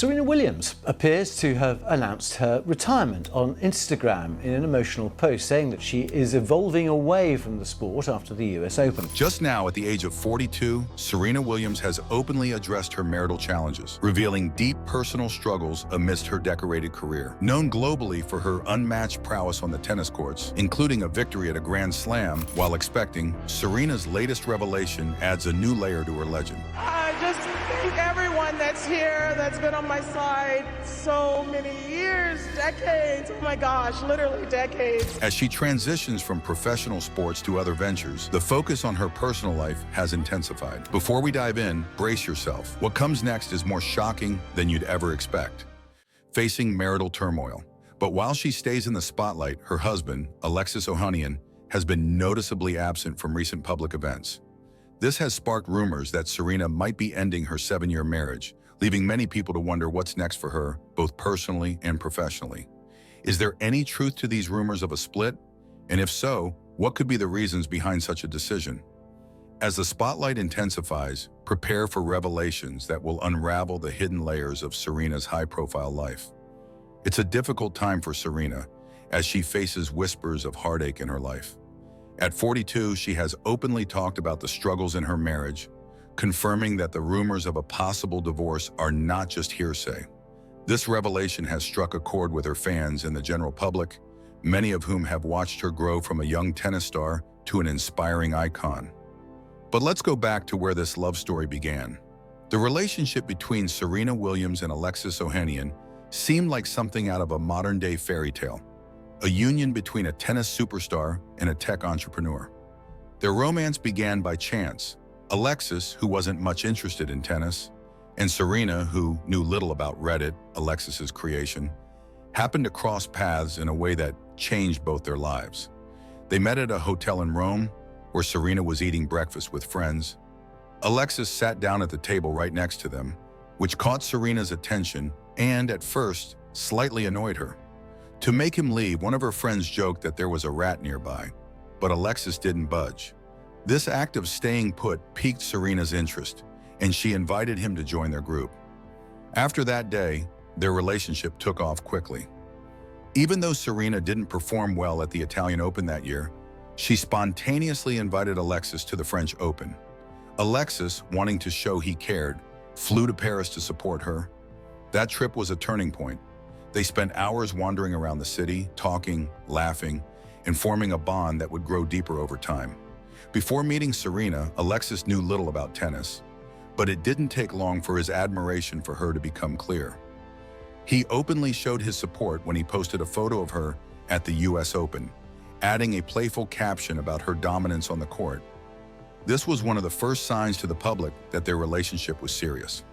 Serena Williams appears to have announced her retirement on Instagram in an emotional post, saying that she is evolving away from the sport after the US Open. Just now, at the age of 42, Serena Williams has openly addressed her marital challenges, revealing deep personal struggles amidst her decorated career. Known globally for her unmatched prowess on the tennis courts, including a victory at a Grand Slam while expecting, Serena's latest revelation adds a new layer to her legend. I just thank everyone that's here, that's been on my side so many years, decades, oh my gosh, literally decades. As she transitions from professional sports to other ventures, the focus on her personal life has intensified. Before we dive in, brace yourself. What comes next is more shocking than you'd ever expect. Facing marital turmoil. But while she stays in the spotlight, her husband, Alexis Ohanian, has been noticeably absent from recent public events. This has sparked rumors that Serena might be ending her 7-year marriage, leaving many people to wonder what's next for her, both personally and professionally. Is there any truth to these rumors of a split? And if so, what could be the reasons behind such a decision? As the spotlight intensifies, prepare for revelations that will unravel the hidden layers of Serena's high-profile life. It's a difficult time for Serena, as she faces whispers of heartache in her life. At 42, she has openly talked about the struggles in her marriage, confirming that the rumors of a possible divorce are not just hearsay. This revelation has struck a chord with her fans and the general public, many of whom have watched her grow from a young tennis star to an inspiring icon. But let's go back to where this love story began. The relationship between Serena Williams and Alexis Ohanian seemed like something out of a modern-day fairy tale, a union between a tennis superstar and a tech entrepreneur. Their romance began by chance. Alexis, who wasn't much interested in tennis, and Serena, who knew little about Reddit, Alexis's creation, happened to cross paths in a way that changed both their lives. They met at a hotel in Rome, where Serena was eating breakfast with friends. Alexis sat down at the table right next to them, which caught Serena's attention and, at first, slightly annoyed her. To make him leave, one of her friends joked that there was a rat nearby, but Alexis didn't budge. This act of staying put piqued Serena's interest, and she invited him to join their group. After that day, their relationship took off quickly. Even though Serena didn't perform well at the Italian Open that year, she spontaneously invited Alexis to the French Open. Alexis, wanting to show he cared, flew to Paris to support her. That trip was a turning point. They spent hours wandering around the city, talking, laughing, and forming a bond that would grow deeper over time. Before meeting Serena, Alexis knew little about tennis, but it didn't take long for his admiration for her to become clear. He openly showed his support when he posted a photo of her at the US Open, adding a playful caption about her dominance on the court. This was one of the first signs to the public that their relationship was serious.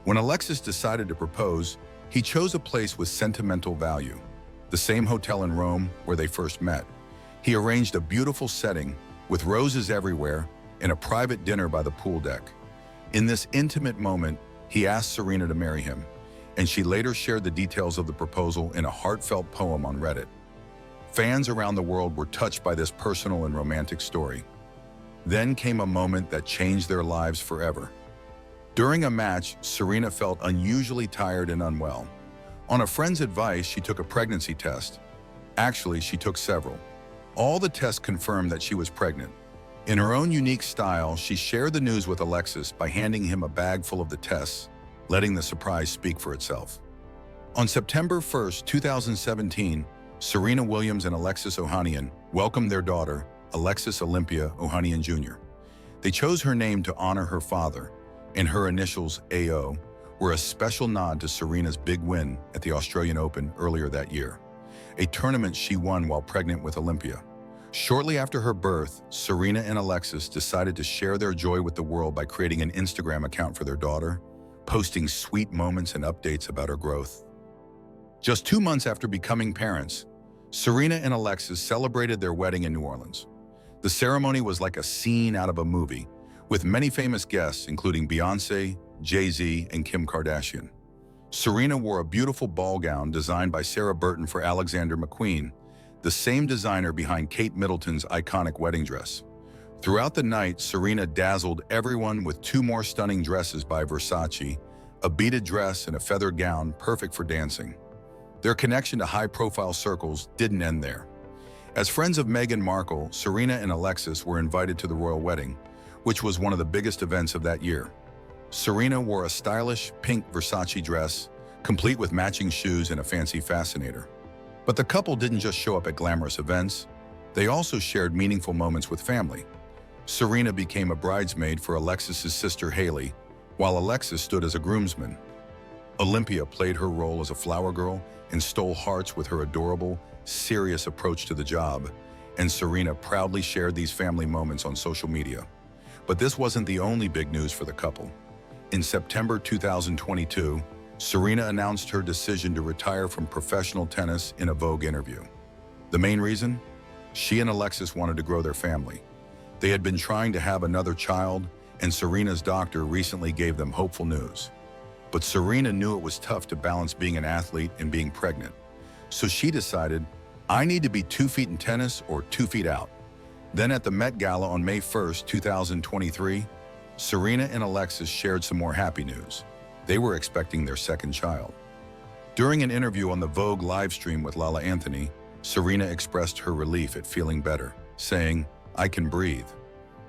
When Alexis decided to propose, he chose a place with sentimental value, the same hotel in Rome where they first met. He arranged a beautiful setting with roses everywhere and a private dinner by the pool deck. In this intimate moment, he asked Serena to marry him, and she later shared the details of the proposal in a heartfelt poem on Reddit. Fans around the world were touched by this personal and romantic story. Then came a moment that changed their lives forever. During a match, Serena felt unusually tired and unwell. On a friend's advice, she took a pregnancy test. Actually, she took several. All the tests confirmed that she was pregnant. In her own unique style, she shared the news with Alexis by handing him a bag full of the tests, letting the surprise speak for itself. On September 1st, 2017, Serena Williams and Alexis Ohanian welcomed their daughter, Alexis Olympia Ohanian Jr. They chose her name to honor her father, and her initials, AO, were a special nod to Serena's big win at the Australian Open earlier that year, a tournament she won while pregnant with Olympia. Shortly after her birth, Serena and Alexis decided to share their joy with the world by creating an Instagram account for their daughter, posting sweet moments and updates about her growth. Just 2 months after becoming parents, Serena and Alexis celebrated their wedding in New Orleans. The ceremony was like a scene out of a movie, with many famous guests including Beyoncé, Jay-Z, and Kim Kardashian. Serena wore a beautiful ball gown designed by Sarah Burton for Alexander McQueen, the same designer behind Kate Middleton's iconic wedding dress. Throughout the night, Serena dazzled everyone with 2 more stunning dresses by Versace, a beaded dress and a feathered gown perfect for dancing. Their connection to high-profile circles didn't end there. As friends of Meghan Markle, Serena and Alexis were invited to the royal wedding, which was one of the biggest events of that year. Serena wore a stylish pink Versace dress, complete with matching shoes and a fancy fascinator. But the couple didn't just show up at glamorous events, they also shared meaningful moments with family. Serena became a bridesmaid for Alexis's sister Hailey, while Alexis stood as a groomsman. Olympia played her role as a flower girl and stole hearts with her adorable, serious approach to the job, and Serena proudly shared these family moments on social media. But this wasn't the only big news for the couple. In September 2022, Serena announced her decision to retire from professional tennis in a Vogue interview. The main reason? She and Alexis wanted to grow their family. They had been trying to have another child, and Serena's doctor recently gave them hopeful news. But Serena knew it was tough to balance being an athlete and being pregnant. So she decided, I need to be 2 feet in tennis or 2 feet out. Then at the Met Gala on May 1st, 2023, Serena and Alexis shared some more happy news. They were expecting their second child. During an interview on the Vogue live stream with Lala Anthony, Serena expressed her relief at feeling better, saying, I can breathe.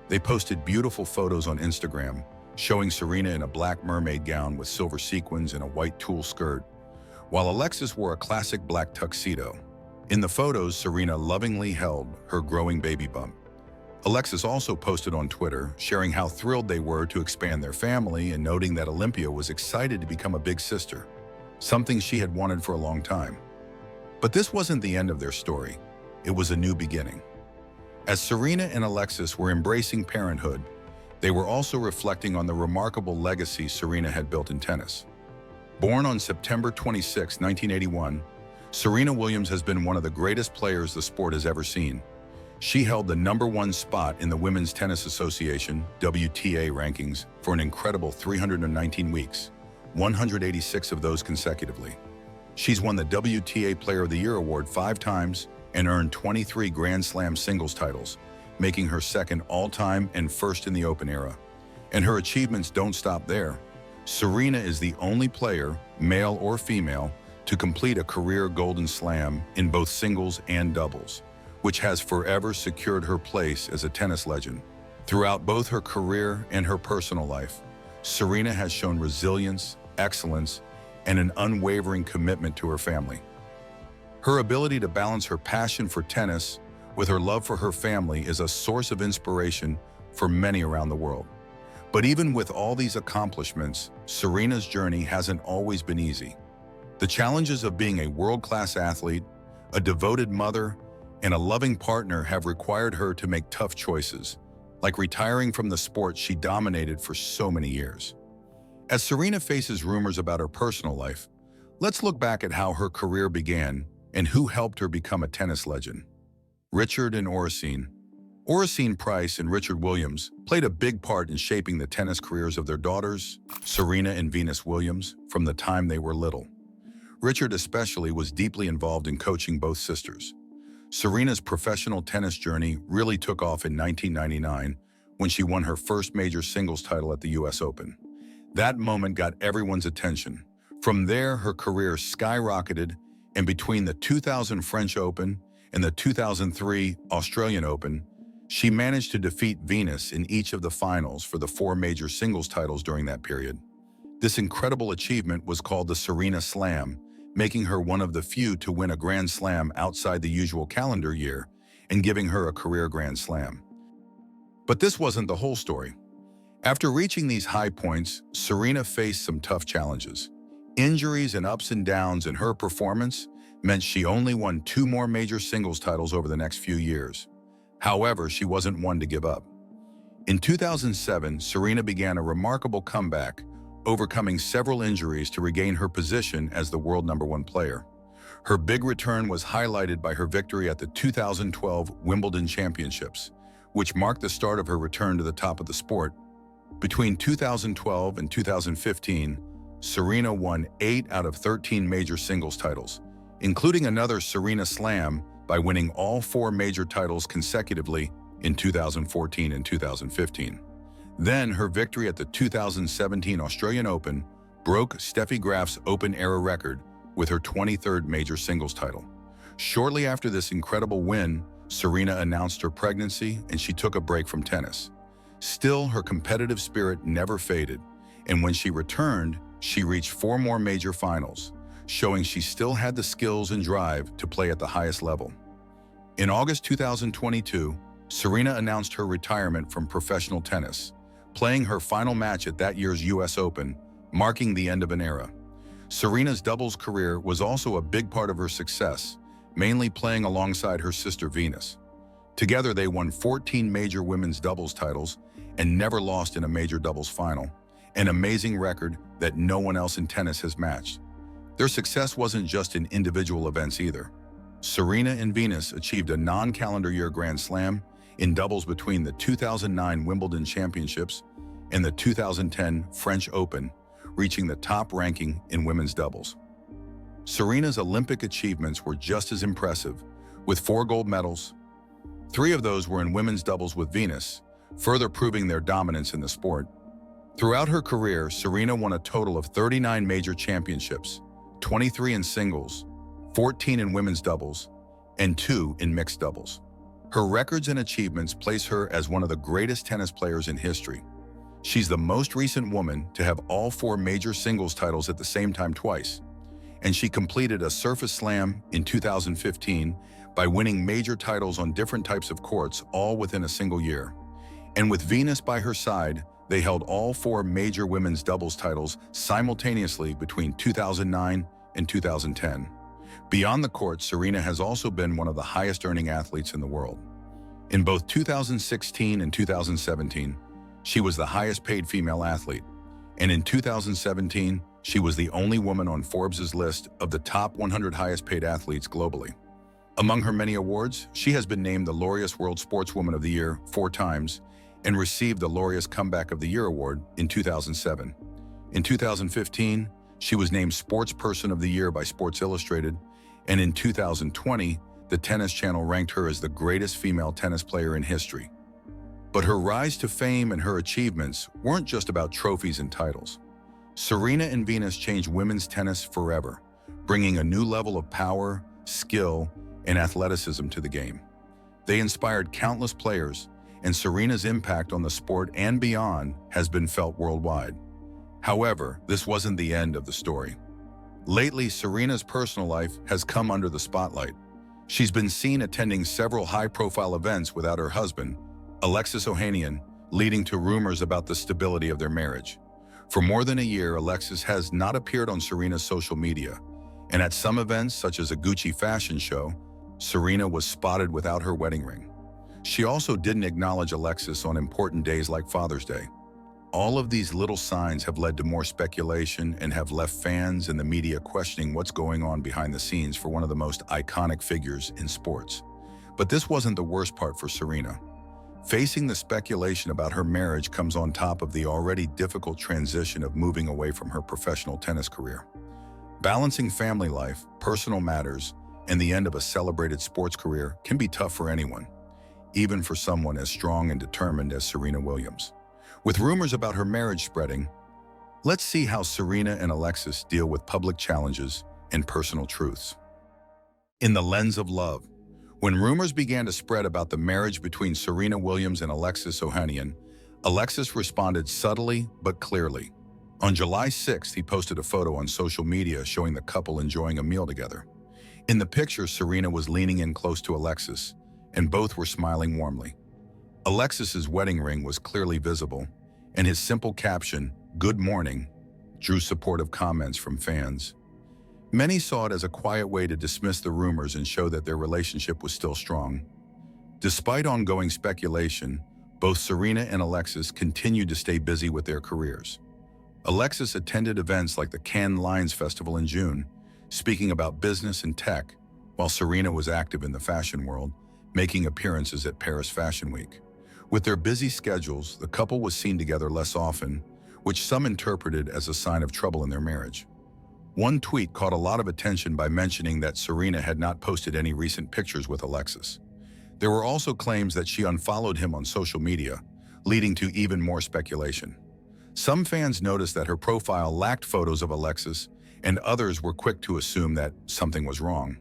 They posted beautiful photos on Instagram, showing Serena in a black mermaid gown with silver sequins and a white tulle skirt, while Alexis wore a classic black tuxedo. In the photos, Serena lovingly held her growing baby bump. Alexis also posted on Twitter, sharing how thrilled they were to expand their family and noting that Olympia was excited to become a big sister, something she had wanted for a long time. But this wasn't the end of their story. It was a new beginning. As Serena and Alexis were embracing parenthood, they were also reflecting on the remarkable legacy Serena had built in tennis. Born on September 26, 1981, Serena Williams has been one of the greatest players the sport has ever seen. She held the #1 spot in the Women's Tennis Association (WTA) rankings for an incredible 319 weeks, 186 of those consecutively. She's won the WTA Player of the Year award 5 times and earned 23 Grand Slam singles titles, making her second all-time and first in the Open era. And her achievements don't stop there. Serena is the only player, male or female, to complete a career Golden Slam in both singles and doubles, which has forever secured her place as a tennis legend. Throughout both her career and her personal life, Serena has shown resilience, excellence, and an unwavering commitment to her family. Her ability to balance her passion for tennis with her love for her family is a source of inspiration for many around the world. But even with all these accomplishments, Serena's journey hasn't always been easy. The challenges of being a world-class athlete, a devoted mother, and a loving partner have required her to make tough choices, like retiring from the sport she dominated for so many years. As Serena faces rumors about her personal life, let's look back at how her career began and who helped her become a tennis legend. Richard and Oracene. Oracene Price and Richard Williams played a big part in shaping the tennis careers of their daughters, Serena and Venus Williams, from the time they were little. Richard especially was deeply involved in coaching both sisters. Serena's professional tennis journey really took off in 1999 when she won her first major singles title at the US Open. That moment got everyone's attention. From there, her career skyrocketed, and between the 2000 French Open and the 2003 Australian Open, she managed to defeat Venus in each of the finals for the 4 major singles titles during that period. This incredible achievement was called the Serena Slam, making her one of the few to win a Grand Slam outside the usual calendar year and giving her a career Grand Slam. But this wasn't the whole story. After reaching these high points, Serena faced some tough challenges. Injuries and ups and downs in her performance meant she only won 2 more major singles titles over the next few years. However, she wasn't one to give up. In 2007, Serena began a remarkable comeback, overcoming several injuries to regain her position as the world #1 player. Her big return was highlighted by her victory at the 2012 Wimbledon Championships, which marked the start of her return to the top of the sport. Between 2012 and 2015, Serena won 8 out of 13 major singles titles, including another Serena Slam by winning all 4 major titles consecutively in 2014 and 2015. Then her victory at the 2017 Australian Open broke Steffi Graf's open-era record with her 23rd major singles title. Shortly after this incredible win, Serena announced her pregnancy and she took a break from tennis. Still, her competitive spirit never faded, and when she returned, she reached 4 more major finals, showing she still had the skills and drive to play at the highest level. In August 2022, Serena announced her retirement from professional tennis, playing her final match at that year's US Open, marking the end of an era. Serena's doubles career was also a big part of her success, mainly playing alongside her sister Venus. Together, they won 14 major women's doubles titles and never lost in a major doubles final, an amazing record that no one else in tennis has matched. Their success wasn't just in individual events either. Serena and Venus achieved a non-calendar year Grand Slam in doubles between the 2009 Wimbledon Championships and the 2010 French Open, reaching the top ranking in women's doubles. Serena's Olympic achievements were just as impressive, with 4 gold medals. 3 of those were in women's doubles with Venus, further proving their dominance in the sport. Throughout her career, Serena won a total of 39 major championships, 23 in singles, 14 in women's doubles, and 2 in mixed doubles. Her records and achievements place her as one of the greatest tennis players in history. She's the most recent woman to have all 4 major singles titles at the same time twice, and she completed a surface slam in 2015 by winning major titles on different types of courts all within a single year. And with Venus by her side, they held all 4 major women's doubles titles simultaneously between 2009 and 2010. Beyond the court, Serena has also been one of the highest-earning athletes in the world. In both 2016 and 2017, she was the highest-paid female athlete, and in 2017, she was the only woman on Forbes' list of the top 100 highest-paid athletes globally. Among her many awards, she has been named the Laureus World Sportswoman of the Year 4 times and received the Laureus Comeback of the Year award in 2007. In 2015, she was named Sports Person of the Year by Sports Illustrated, and in 2020, the Tennis Channel ranked her as the greatest female tennis player in history. But her rise to fame and her achievements weren't just about trophies and titles. Serena and Venus changed women's tennis forever, bringing a new level of power, skill, and athleticism to the game. They inspired countless players, and Serena's impact on the sport and beyond has been felt worldwide. However, this wasn't the end of the story. Lately, Serena's personal life has come under the spotlight. She's been seen attending several high-profile events without her husband, Alexis Ohanian, leading to rumors about the stability of their marriage. For more than a year, Alexis has not appeared on Serena's social media, and at some events, such as a Gucci fashion show, Serena was spotted without her wedding ring. She also didn't acknowledge Alexis on important days like Father's Day. All of these little signs have led to more speculation and have left fans and the media questioning what's going on behind the scenes for one of the most iconic figures in sports. But this wasn't the worst part for Serena. Facing the speculation about her marriage comes on top of the already difficult transition of moving away from her professional tennis career. Balancing family life, personal matters, and the end of a celebrated sports career can be tough for anyone, even for someone as strong and determined as Serena Williams. With rumors about her marriage spreading, let's see how Serena and Alexis deal with public challenges and personal truths. In the lens of love, when rumors began to spread about the marriage between Serena Williams and Alexis Ohanian, Alexis responded subtly but clearly. On July 6th, he posted a photo on social media showing the couple enjoying a meal together. In the picture, Serena was leaning in close to Alexis, and both were smiling warmly. Alexis's wedding ring was clearly visible, and his simple caption, "Good morning," drew supportive comments from fans. Many saw it as a quiet way to dismiss the rumors and show that their relationship was still strong. Despite ongoing speculation, both Serena and Alexis continued to stay busy with their careers. Alexis attended events like the Cannes Lions Festival in June, speaking about business and tech, while Serena was active in the fashion world, making appearances at Paris Fashion Week. With their busy schedules, the couple was seen together less often, which some interpreted as a sign of trouble in their marriage. One tweet caught a lot of attention by mentioning that Serena had not posted any recent pictures with Alexis. There were also claims that she unfollowed him on social media, leading to even more speculation. Some fans noticed that her profile lacked photos of Alexis, and others were quick to assume that something was wrong.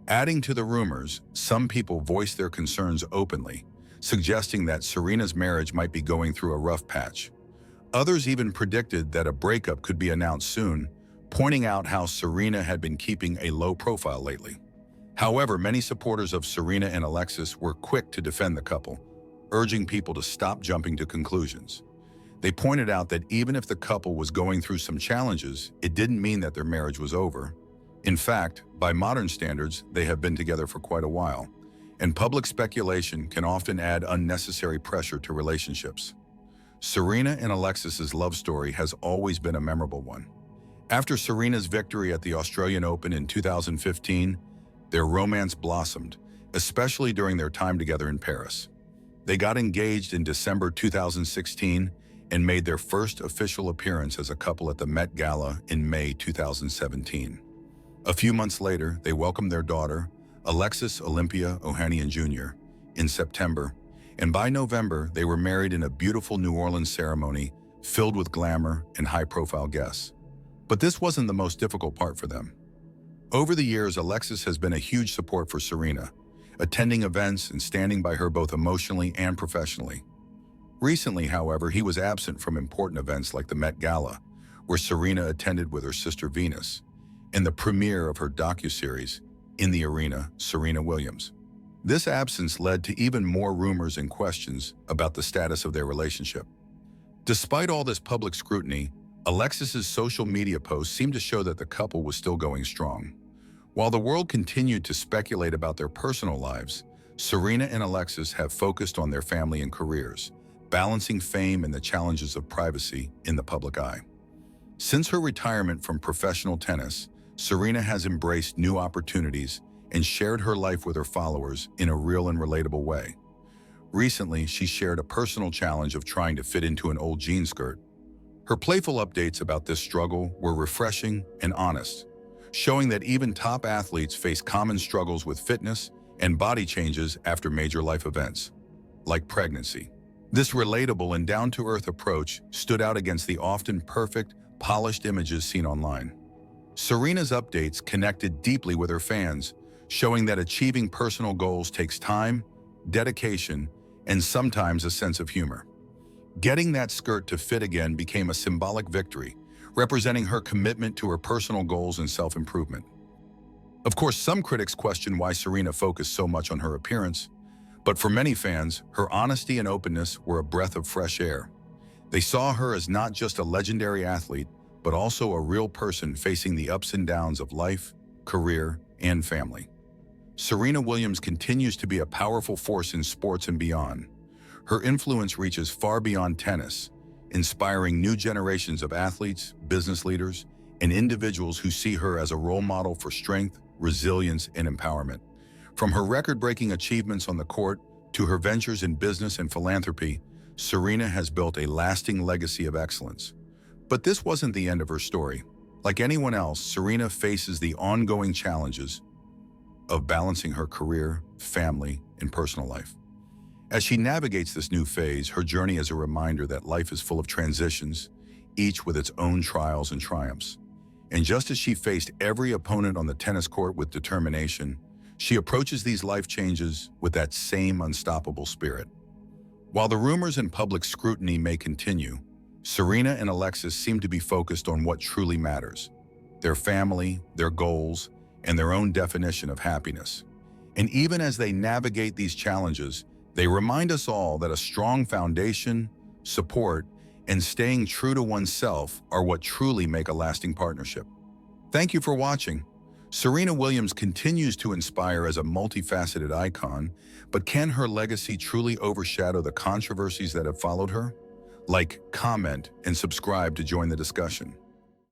Adding to the rumors, some people voiced their concerns openly, suggesting that Serena's marriage might be going through a rough patch. Others even predicted that a breakup could be announced soon, pointing out how Serena had been keeping a low profile lately. However, many supporters of Serena and Alexis were quick to defend the couple, urging people to stop jumping to conclusions. They pointed out that even if the couple was going through some challenges, it didn't mean that their marriage was over. In fact, by modern standards, they have been together for quite a while, and public speculation can often add unnecessary pressure to relationships. Serena and Alexis's love story has always been a memorable one. After Serena's victory at the Australian Open in 2015, their romance blossomed, especially during their time together in Paris. They got engaged in December 2016 and made their first official appearance as a couple at the Met Gala in May 2017. A few months later, they welcomed their daughter, Alexis Ohanian Jr., in September, and by November, they were married in a beautiful New Orleans ceremony filled with glamour and high-profile guests. But this wasn't the most difficult part for them. Over the years, Alexis has been a huge support for Serena, attending events and standing by her both emotionally and professionally. Recently, however, he was absent from important events like the Met Gala, where Serena attended with her sister Venus, and the premiere of her docuseries, In the Arena, Serena Williams. This absence led to even more rumors and questions about the status of their relationship. Despite all this public scrutiny, Alexis's social media posts seemed to show that the couple was still going strong. While the world continued to speculate about their personal lives, Serena and Alexis have focused on their family and careers, balancing fame and the challenges of privacy in the public eye. Since her retirement from professional tennis, Serena has embraced new opportunities and shared her life with her followers in a real and relatable way. Recently, she shared a personal challenge of trying to fit into an old jean skirt. Her playful updates about this struggle were refreshing and honest, showing that even top athletes face common struggles with fitness and body changes after major life events, like pregnancy. This relatable and down-to-earth approach stood out against the often perfect, polished images seen online. Serena's updates connected deeply with her fans, showing that achieving personal goals takes time, dedication, and sometimes a sense of humor. Getting that skirt to fit again became a symbolic victory, representing her commitment to her personal goals and self-improvement. Of course, some critics question why Serena focused so much on her appearance, but for many fans, her honesty and openness were a breath of fresh air. They saw her as not just a legendary athlete, but also a real person facing the ups and downs of life, career, and family. Serena Williams continues to be a powerful force in sports and beyond. Her influence reaches far beyond tennis, inspiring new generations of athletes, business leaders, and individuals who see her as a role model for strength, resilience, and empowerment. From her record-breaking achievements on the court to her ventures in business and philanthropy, Serena has built a lasting legacy of excellence. But this wasn't the end of her story. Like anyone else, Serena faces the ongoing challenges of balancing her career, family, and personal life. As she navigates this new phase, her journey is a reminder that life is full of transitions, each with its own trials and triumphs. And just as she faced every opponent on the tennis court with determination, she approaches these life changes with that same unstoppable spirit. While the rumors and public scrutiny may continue, Serena and Alexis seem to be focused on what truly matters: their family, their goals, and their own definition of happiness. And even as they navigate these challenges, they remind us all that a strong foundation, support, and staying true to oneself are what truly make a lasting partnership. Thank you for watching. Serena Williams continues to inspire as a multifaceted icon, but can her legacy truly overshadow the controversies that have followed her? Like, comment, and subscribe to join the discussion.